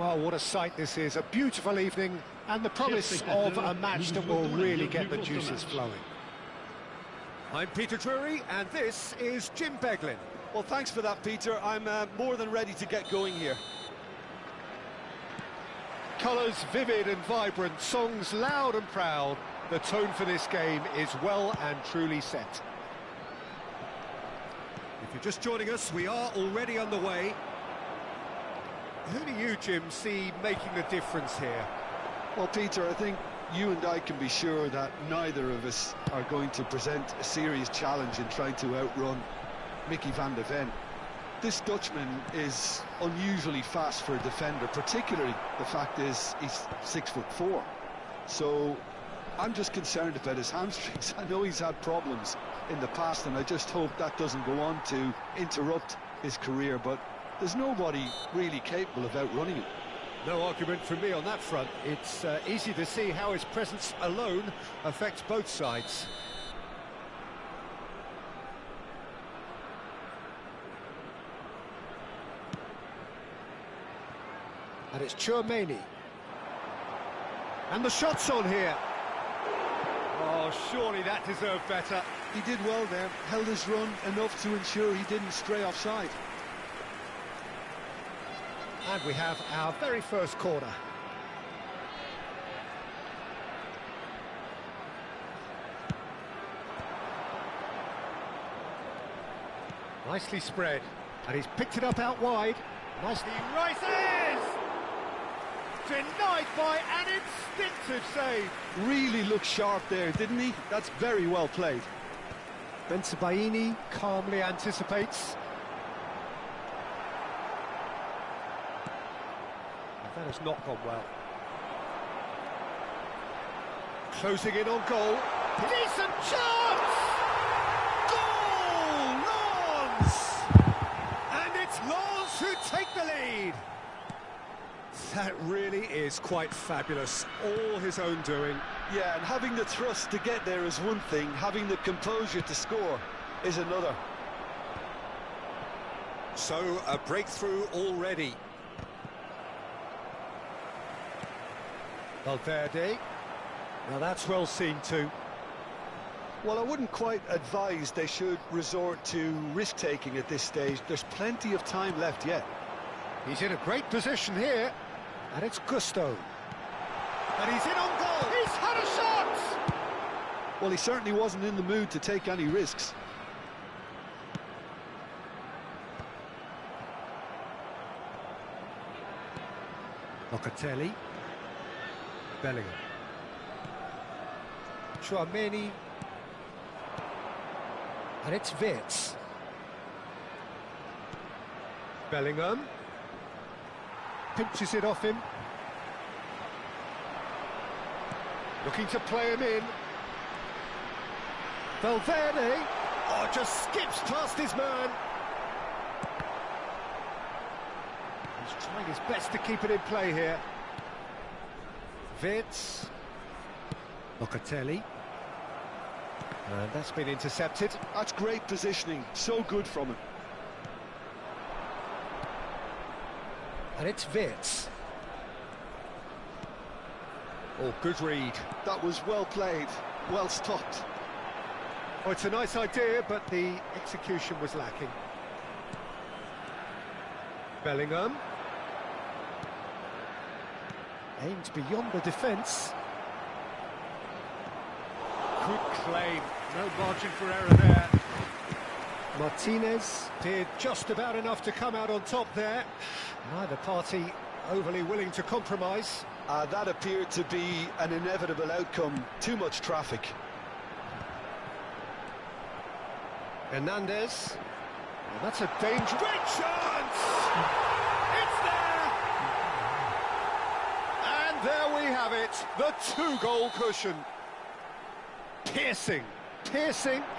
Well, what a sight this is. A beautiful evening and the promise of a match that will really get the juices flowing. I'm Peter Drury, and this is Jim Beglin. Well, thanks for that, Peter. I'm more than ready to get going here. Colours vivid and vibrant, songs loud and proud. The tone for this game is well and truly set. If you're just joining us, we are already underway. Who do you, Jim, see making the difference here? Well, Peter, I think you and I can be sure that neither of us are going to present a serious challenge in trying to outrun Mickey van de Ven. This Dutchman is unusually fast for a defender, particularly the fact is he's 6'4". So I'm just concerned about his hamstrings. I know he's had problems in the past, and I just hope that doesn't go on to interrupt his career, but there's nobody really capable of outrunning him. No argument from me on that front. It's easy to see how his presence alone affects both sides. And it's Chouameni. And the shot's on here. Oh, surely that deserved better. He did well there, held his run enough to ensure he didn't stray offside. And we have our very first corner. Nicely spread, and he's picked it up out wide. Nicely rises! Denied by an instinctive save. Really looked sharp there, didn't he? That's very well played. Bensebaini calmly anticipates. That has not gone well. Closing in on goal. Decent chance! Goal! Lons! And it's Lons who take the lead. That really is quite fabulous. All his own doing. Yeah, and having the thrust to get there is one thing. Having the composure to score is another. So, a breakthrough already. Valverde. Now that's well seen too. Well, I wouldn't quite advise they should resort to risk-taking at this stage. There's plenty of time left yet. He's in a great position here, and it's Gusto. And he's in on goal. He's had a shot! Well, he certainly wasn't in the mood to take any risks. Locatelli. Bellingham. Chouameni. And it's Wirtz. Bellingham. Pinches it off him. Looking to play him in. Valverde. Oh, just skips past his man. He's trying his best to keep it in play here. Wirtz. Locatelli. And that's been intercepted. That's great positioning. So good from him. And it's Wirtz. Oh, good read. That was well played. Well stopped. Oh, it's a nice idea, but the execution was lacking. Bellingham. Aimed beyond the defence. Good claim. No margin for error there. Martinez did just about enough to come out on top there. Neither party overly willing to compromise. That appeared to be an inevitable outcome. Too much traffic. Hernandez. Well, that's a dangerous... Great chance! It's there! And there we have it, the two-goal cushion. Piercing,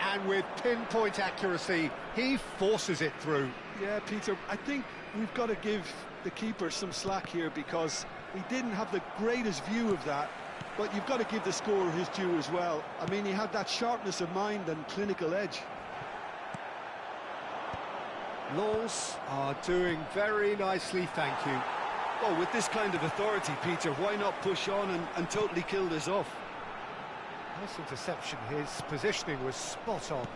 and with pinpoint accuracy, he forces it through. Yeah, Peter, I think we've got to give the keeper some slack here because he didn't have the greatest view of that, but you've got to give the scorer his due as well. I mean, he had that sharpness of mind and clinical edge. Lens are doing very nicely, thank you. Well, with this kind of authority, Peter, why not push on and totally kill this off? Nice interception. His positioning was spot on.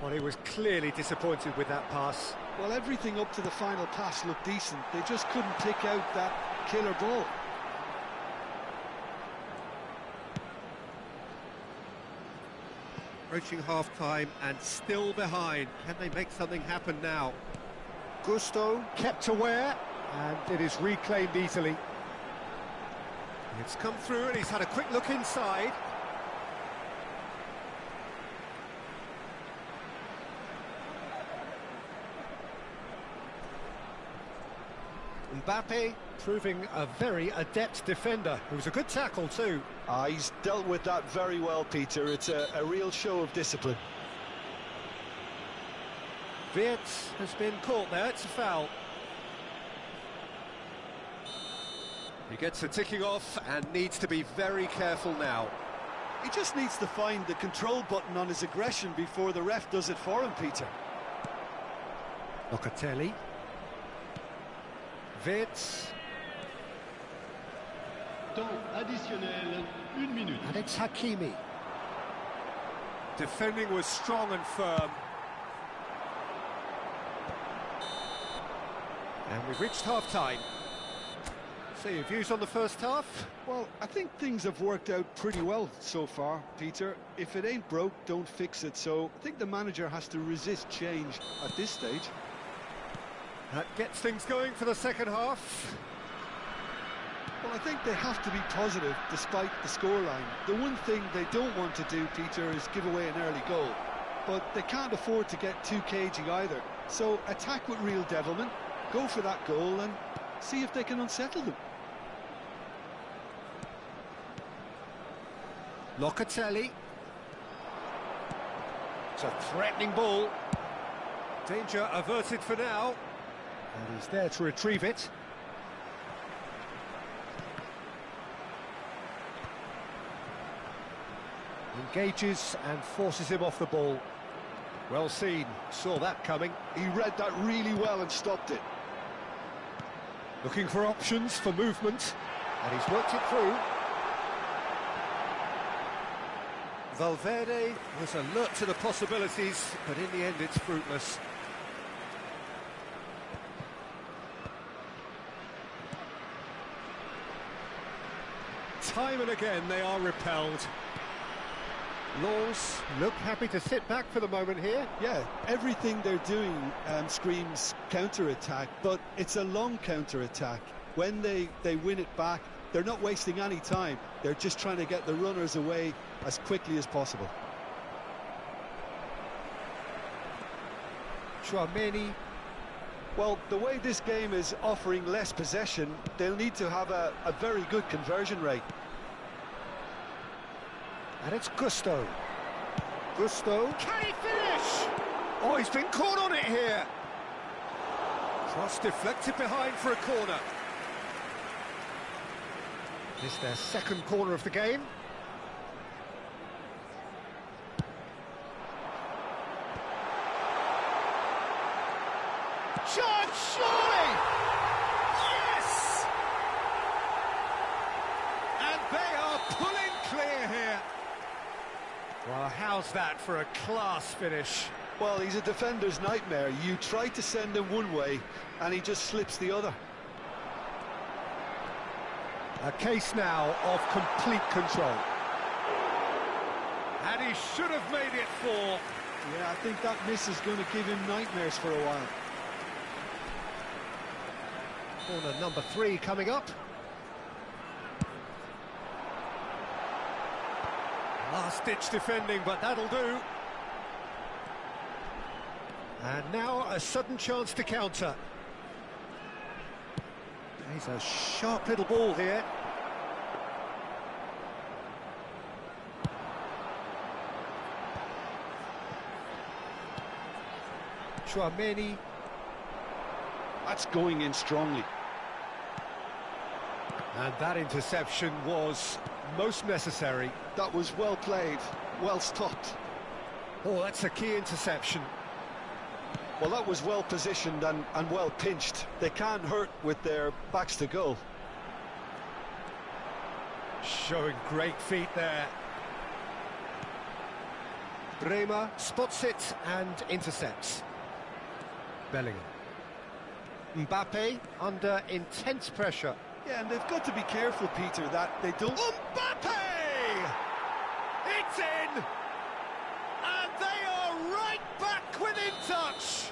Well, he was clearly disappointed with that pass. Well, everything up to the final pass looked decent. They just couldn't pick out that killer ball. Approaching half-time and still behind. Can they make something happen now? Gusto kept aware, and it is reclaimed easily. It's come through and he's had a quick look inside. Mbappe proving a very adept defender. It was a good tackle too. He's dealt with that very well, Peter. It's a real show of discipline. Wirtz has been caught there, it's a foul. He gets a ticking off and needs to be very careful now. He just needs to find the control button on his aggression before the ref does it for him, Peter. Locatelli. Wirtz. Temps additionnel, 1 minute. And it's Hakimi. Defending was strong and firm. And we've reached half-time. So your views on the first half? Well, I think things have worked out pretty well so far, Peter. If it ain't broke, don't fix it. So I think the manager has to resist change at this stage. That gets things going for the second half. Well, I think they have to be positive despite the scoreline. The one thing they don't want to do, Peter, is give away an early goal. But they can't afford to get too cagey either. So attack with real devilment, go for that goal and see if they can unsettle them. Locatelli. It's a threatening ball. Danger averted for now. And he's there to retrieve it. Engages and forces him off the ball. Well seen, saw that coming. He read that really well and stopped it. Looking for options for movement, and he's worked it through. Valverde was alert to the possibilities, but in the end it's fruitless. Time and again they are repelled. Laws look happy to sit back for the moment here. Yeah, everything they're doing screams counter-attack, but it's a long counter-attack. When they win it back, they're not wasting any time. They're just trying to get the runners away as quickly as possible. Chouameni. Well, the way this game is offering less possession, they'll need to have a very good conversion rate. And it's Gusto. Gusto. Can he finish? Oh, he's been caught on it here. Cross deflected behind for a corner. This is their second corner of the game. Chance, surely! Yes! And they are pulling clear here. Well, how's that for a class finish? Well, he's a defender's nightmare. You try to send him one way, and he just slips the other. A case now of complete control. And he should have made it 4. Yeah, I think that miss is going to give him nightmares for a while. Corner number 3 coming up. Last-ditch defending, but that'll do. And now a sudden chance to counter. He's a sharp little ball here. Chouameni. That's going in strongly. And that interception was most necessary. That was well played, well stopped. Oh, that's a key interception. Well, that was well positioned and well pinched. They can't hurt with their backs to goal. Showing great feet there. Bremer spots it and intercepts. Bellingham. Mbappe under intense pressure. Yeah, and they've got to be careful, Peter, that they don't... Mbappe! It's in! And they are right back within touch!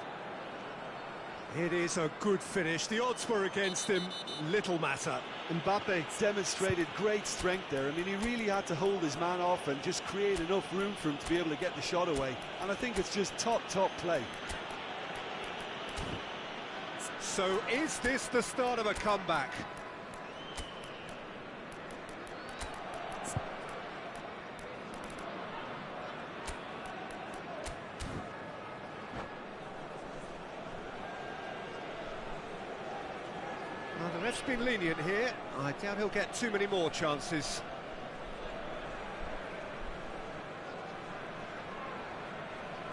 It is a good finish. The odds were against him. Little matter. Mbappe demonstrated great strength there. I mean, he really had to hold his man off and just create enough room for him to be able to get the shot away. And I think it's just top play. So is this the start of a comeback? Well, the ref's been lenient here. I doubt he'll get too many more chances.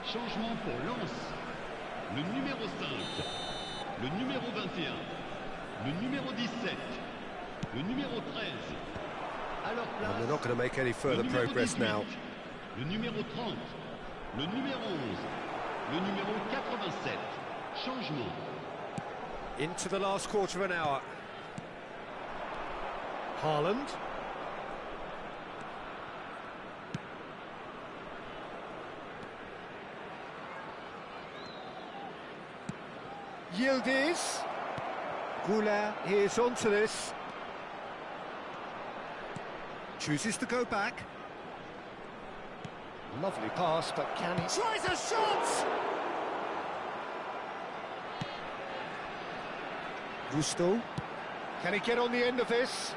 Changement pour Lens. Le numéro 5, le numéro 21, le numéro 17, le numéro 13. À leur place, They're not going to make any further le numéro progress 18, now. le numéro 30, le numéro 11, le numéro 87. Changement. Into the last quarter of an hour. Haaland. Yildiz. Goulart is onto this. Chooses to go back. Lovely pass, but can he... Tries a shot! Gusto. Can he get on the end of this?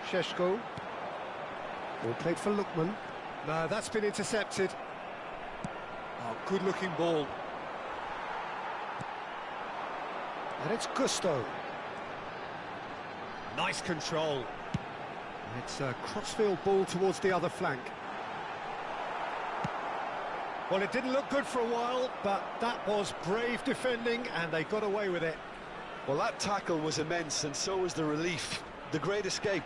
Sheshko. Ball played for Lookman. No, that's been intercepted. Oh, good-looking ball. And it's Gusto. Nice control. It's a crossfield ball towards the other flank. Well, it didn't look good for a while, but that was brave defending, and they got away with it. Well, that tackle was immense, and so was the relief. The great escape.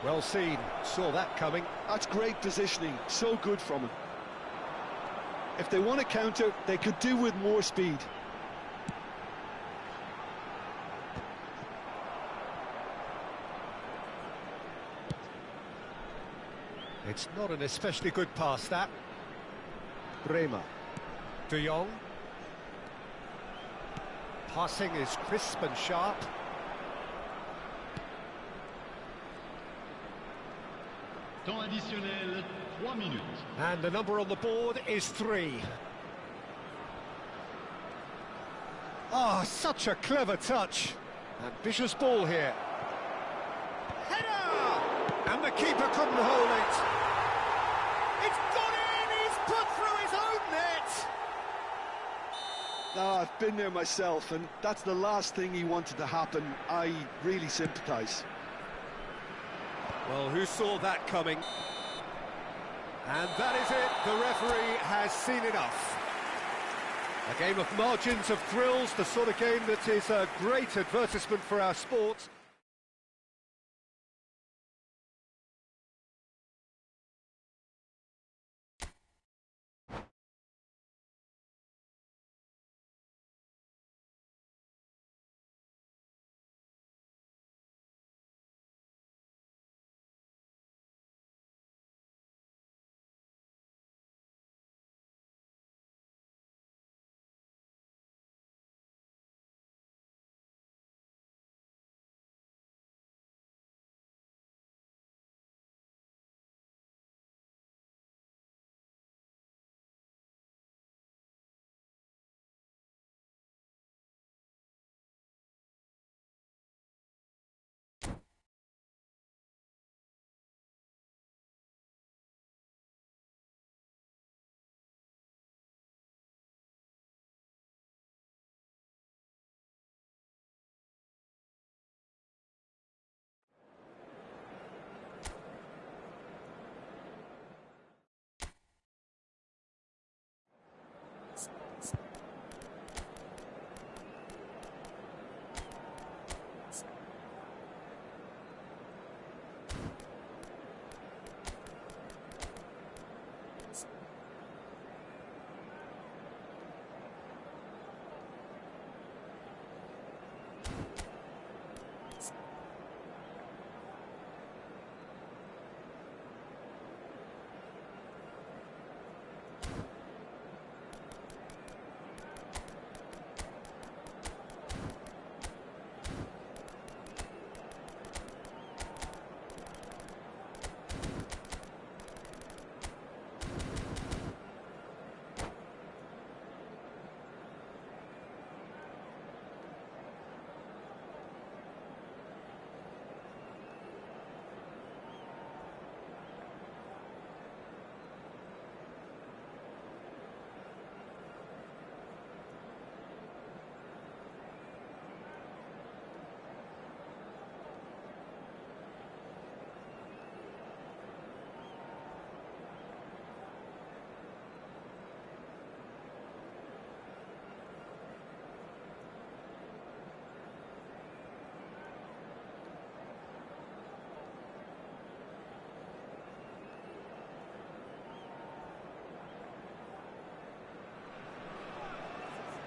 Well seen. Saw that coming. That's great positioning. So good from him. If they want to counter, they could do with more speed. It's not an especially good pass, that. Bremer. De Jong. Passing is crisp and sharp. Temps additionnel, 3 minutes. And the number on the board is 3. Ah, such a clever touch. Ambitious ball here. Header! And the keeper couldn't hold it. It's gone in! He's put through his own net! Ah, I've been there myself, and that's the last thing he wanted to happen. I really sympathise. Well, who saw that coming? And that is it. The referee has seen enough. A game of margins, of thrills, the sort of game that is a great advertisement for our sport.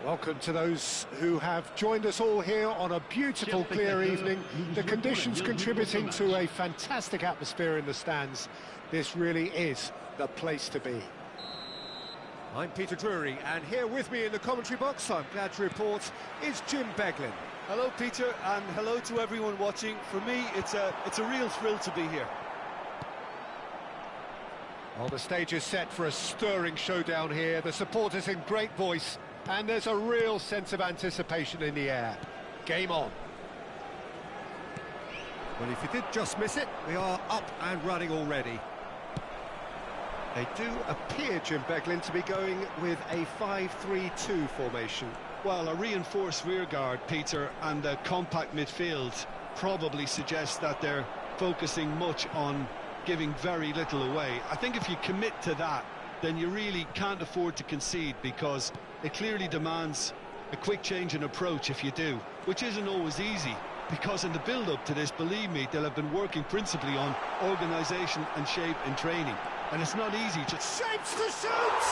Welcome to those who have joined us all here on a beautiful, clear evening. The conditions contributing to a fantastic atmosphere in the stands. This really is the place to be. I'm Peter Drury, and here with me in the commentary box, I'm glad to report, is Jim Beglin. Hello, Peter, and hello to everyone watching. For me, it's a real thrill to be here. Well, the stage is set for a stirring showdown here. The supporters in great voice, and there's a real sense of anticipation in the air. Game on. Well, if you did just miss it, we are up and running already. They do appear, Jim Beglin, to be going with a 5-3-2 formation. Well, a reinforced rearguard, Peter, and a compact midfield probably suggests that they're focusing much on giving very little away. I think if you commit to that, then you really can't afford to concede, because it clearly demands a quick change in approach if you do, which isn't always easy, because in the build-up to this, believe me, they'll have been working principally on organisation and shape in training. And it's not easy, just Shapes to shoot!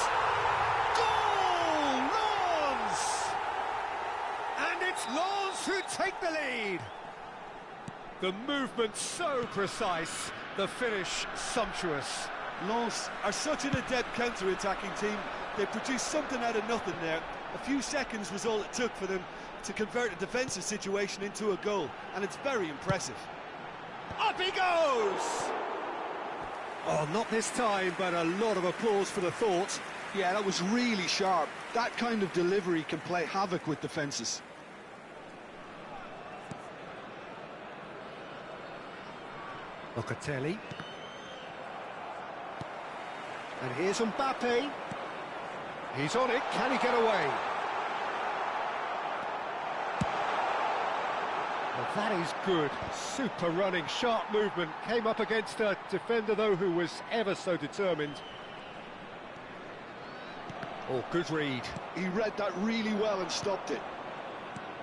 Goal! Lens! And it's Lens who take the lead. The movement so precise, the finish sumptuous. Lens are such an adept counter-attacking team. They produced something out of nothing there. A few seconds was all it took for them to convert a defensive situation into a goal, and it's very impressive. Up he goes! Oh, not this time, but a lot of applause for the thought. Yeah, that was really sharp. That kind of delivery can play havoc with defences. Locatelli. And here's Mbappe. He's on it, can he get away? Well, that is good. Super running, sharp movement. Came up against a defender, though, who was ever so determined. Oh, good read. He read that really well and stopped it.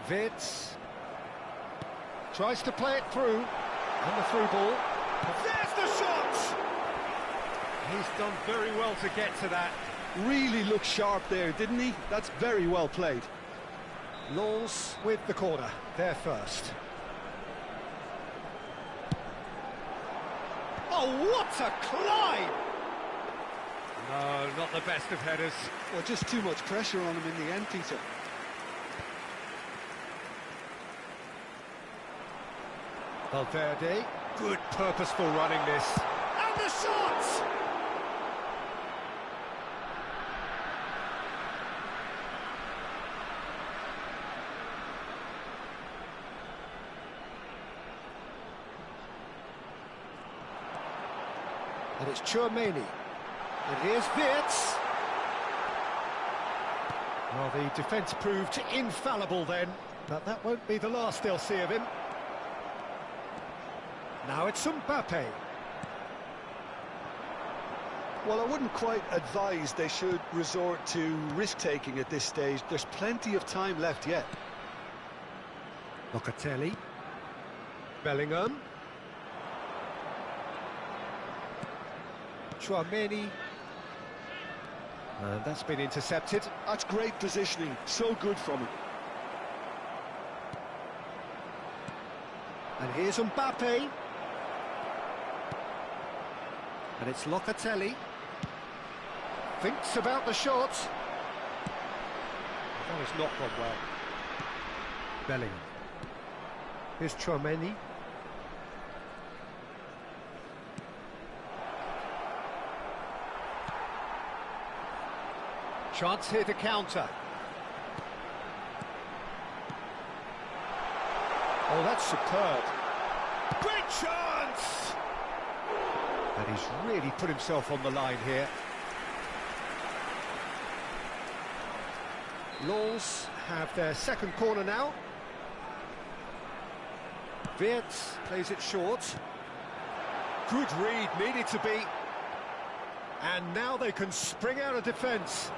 Wirtz tries to play it through. And the through ball. There's the shot! He's done very well to get to that. Really looked sharp there, didn't he? That's very well played. Lens with the corner, there first. Oh, what a climb! No, not the best of headers. Well, just too much pressure on him in the end, Peter. Valverde, good purposeful running this. And the shot! And it's Tchouaméni. And here's Wirtz. Well, the defence proved infallible then, but that won't be the last they'll see of him. Now it's Mbappe. Well, I wouldn't quite advise they should resort to risk-taking at this stage. There's plenty of time left yet. Locatelli. Bellingham. Tchouaméni. And that's been intercepted. That's great positioning, so good from him. And here's Mbappe. And it's Locatelli. Thinks about the shot. That has not gone well. Bellingham. Here's Tchouaméni. Chance here to counter. Oh, that's superb. Great chance! And he's really put himself on the line here. Lens have their second corner now. Wirtz plays it short. Good read, needed to be. And now they can spring out of defence.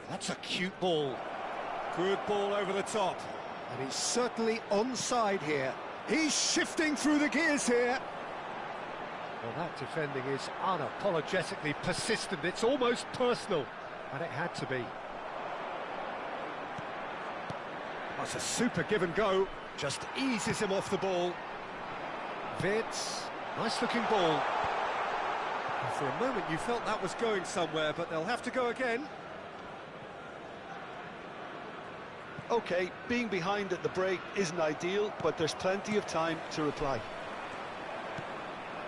That's a cute ball. Good ball over the top. And he's certainly onside here. He's shifting through the gears here. Well, that defending is unapologetically persistent. It's almost personal. And it had to be. That's a super give and go. Just eases him off the ball. Wirtz, nice looking ball. And for a moment you felt that was going somewhere, but they'll have to go again. OK, being behind at the break isn't ideal, but there's plenty of time to reply.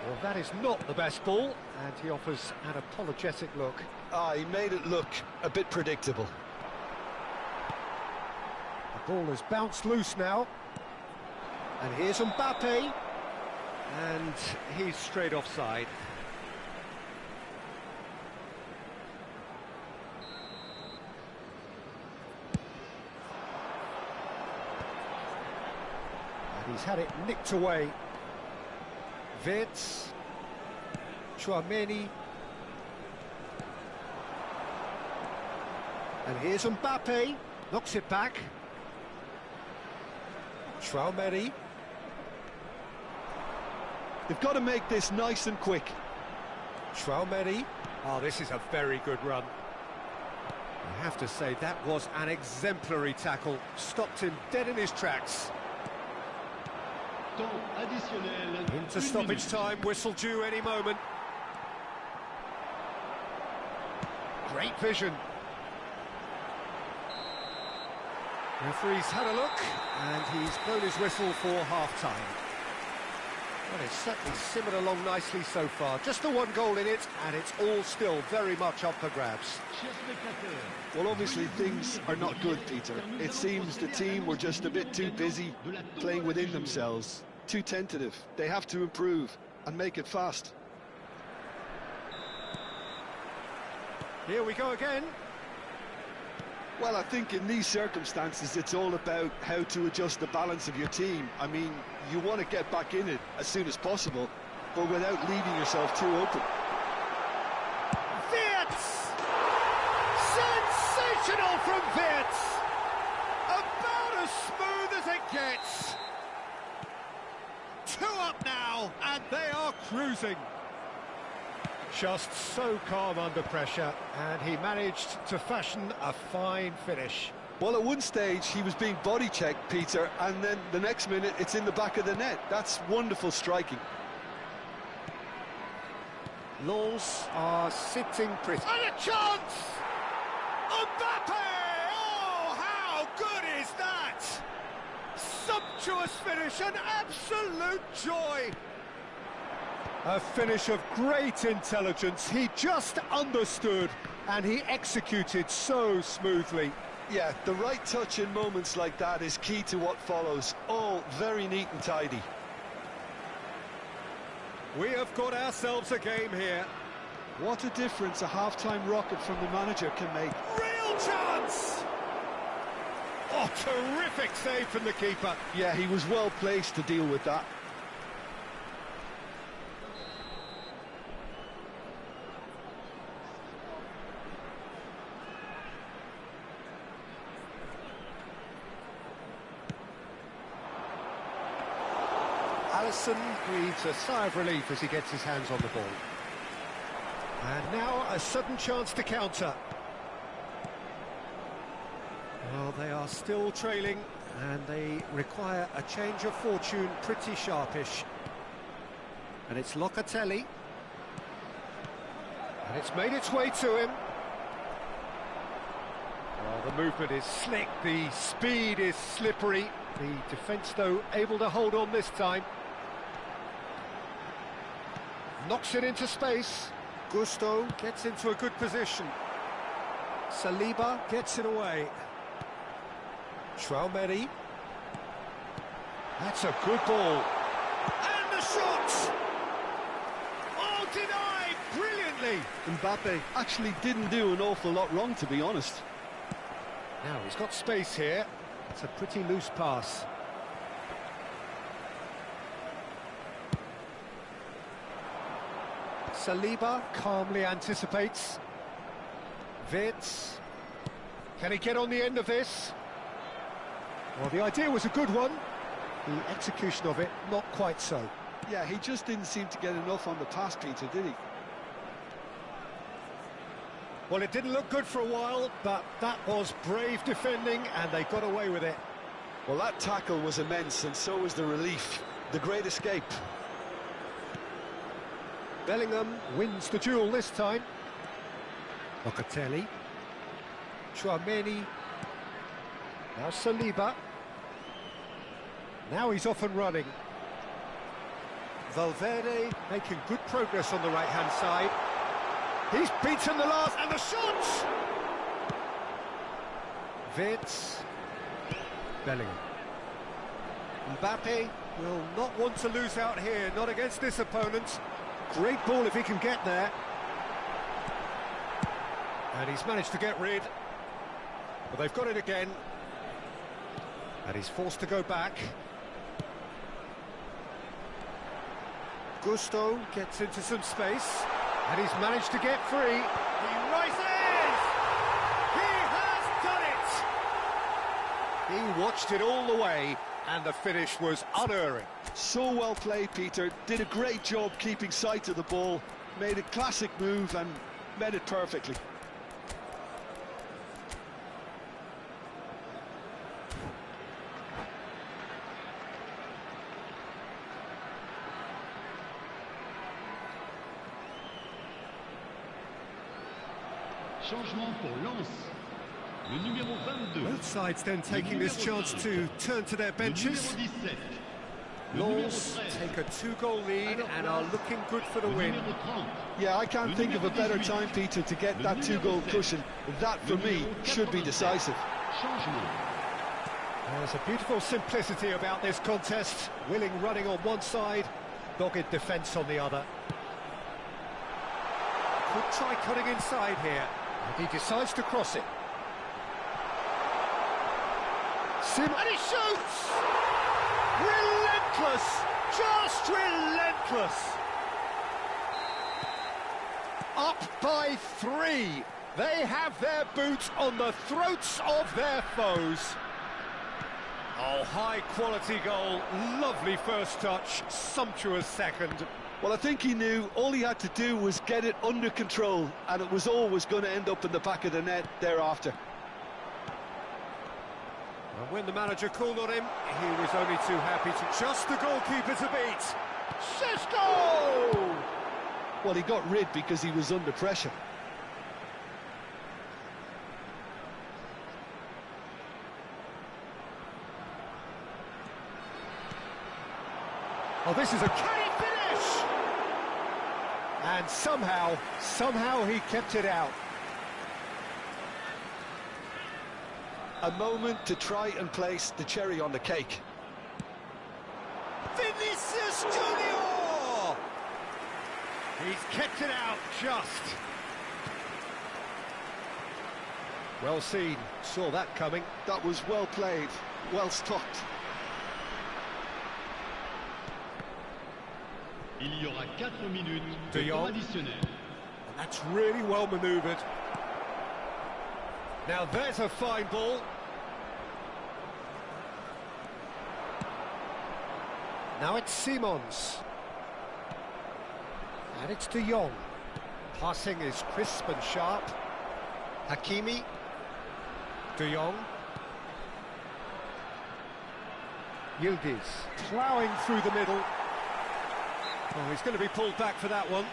Well, that is not the best ball, and he offers an apologetic look. He made it look a bit predictable. The ball has bounced loose now. And here's Mbappe. And he's straight offside. And he's had it nicked away. Wirtz. Chouameni. And here's Mbappe. Knocks it back. Chouameni. They've got to make this nice and quick. Chouameni. Oh, this is a very good run. I have to say, that was an exemplary tackle. Stopped him dead in his tracks. Temps additionnel. Into stoppage time, whistle due any moment. Great vision. Referee's had a look, and he's blown his whistle for half-time. Well, it's certainly simmered along nicely so far. Just the one goal in it, and it's all still very much up for grabs. Well, obviously things are not good, Peter. It seems the team were just a bit too busy playing within themselves, too tentative. They have to improve and make it fast. Here we go again. Well, I think in these circumstances it's all about how to adjust the balance of your team. I mean, you want to get back in it as soon as possible, but without leaving yourself too open. Wirtz! Sensational from Wirtz! About as smooth as it gets. 2 up now, and they are cruising. Just so calm under pressure, and he managed to fashion a fine finish. Well, at one stage he was being body checked, Peter, and then the next minute it's in the back of the net. That's wonderful striking. Lens are sitting pretty. And a chance! Mbappe! Oh, how good is that? Sumptuous finish, an absolute joy. A finish of great intelligence. He just understood, and he executed so smoothly. Yeah, the right touch in moments like that is key to what follows. All very neat and tidy. We have got ourselves a game here. What a difference a half-time rocket from the manager can make. Real chance! Oh, terrific save from the keeper. Yeah, he was well placed to deal with that. Alisson breathes a sigh of relief as he gets his hands on the ball. And now a sudden chance to counter. Well, they are still trailing, and they require a change of fortune pretty sharpish. And it's Locatelli. And it's made its way to him. Well, the movement is slick, the speed is slippery. The defence, though, able to hold on this time. Knocks it into space. Gusto gets into a good position. Saliba gets it away. Chouameni. That's a good ball. And the shot! Oh, denied brilliantly. Mbappe actually didn't do an awful lot wrong, to be honest. Now he's got space here. It's a pretty loose pass. Saliba calmly anticipates. Wirtz. Can he get on the end of this? Well, the idea was a good one. The execution of it, not quite so. Yeah, he just didn't seem to get enough on the pass, Peter, did he? Well, it didn't look good for a while, but that was brave defending, and they got away with it. Well, that tackle was immense, and so was the relief. The great escape. Bellingham wins the duel this time. Locatelli. Chouameni. Now Saliba. Now he's off and running. Valverde making good progress on the right-hand side. He's beaten the last, and the shot! Wirtz. Bellingham. Mbappe will not want to lose out here, not against this opponent. Great ball if he can get there. And he's managed to get rid. But they've got it again. And he's forced to go back. Gusto gets into some space. And he's managed to get free. He rises! He has done it! He watched it all the way, and the finish was unerring. So well played, Peter. Did a great job keeping sight of the ball. Made a classic move and met it perfectly. Changement pour Lens. Le numéro 22. Both sides then taking this chance to turn to their benches. Lens take a 2-goal lead and are looking good for the win. Yeah, I can't think of a better time, Peter, to get that 2-goal cushion. That, for me, should be decisive. There's a beautiful simplicity about this contest. Willing running on one side, dogged defence on the other. Could try cutting inside here. And he decides to cross it. And he shoots! Relentless! Just relentless! Up by 3. They have their boots on the throats of their foes. Oh, high-quality goal. Lovely first touch. Sumptuous second. Well, I think he knew all he had to do was get it under control, and it was always going to end up in the back of the net thereafter. And when the manager called on him, he was only too happy to just the goalkeeper to beat. Cisco! Well, he got rid because he was under pressure. Oh, this is a canny finish! And somehow he kept it out. A moment to try and place the cherry on the cake. Vinicius Junior! He's kept it out just. Well seen, saw that coming. That was well played, well stopped. Il y aura 4 minutes de temps additionnel. And that's really well manoeuvred. Now there's a fine ball. Now it's Simons. And it's De Jong. Passing is crisp and sharp. Hakimi. De Jong. Yildiz ploughing through the middle. Oh, he's going to be pulled back for that one.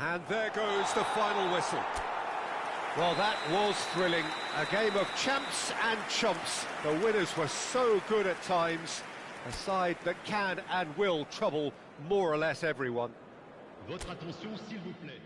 And there goes the final whistle. Well, that was thrilling. A game of champs and chumps. The winners were so good at times. A side that can and will trouble more or less everyone. Votre attention, s'il vous plaît.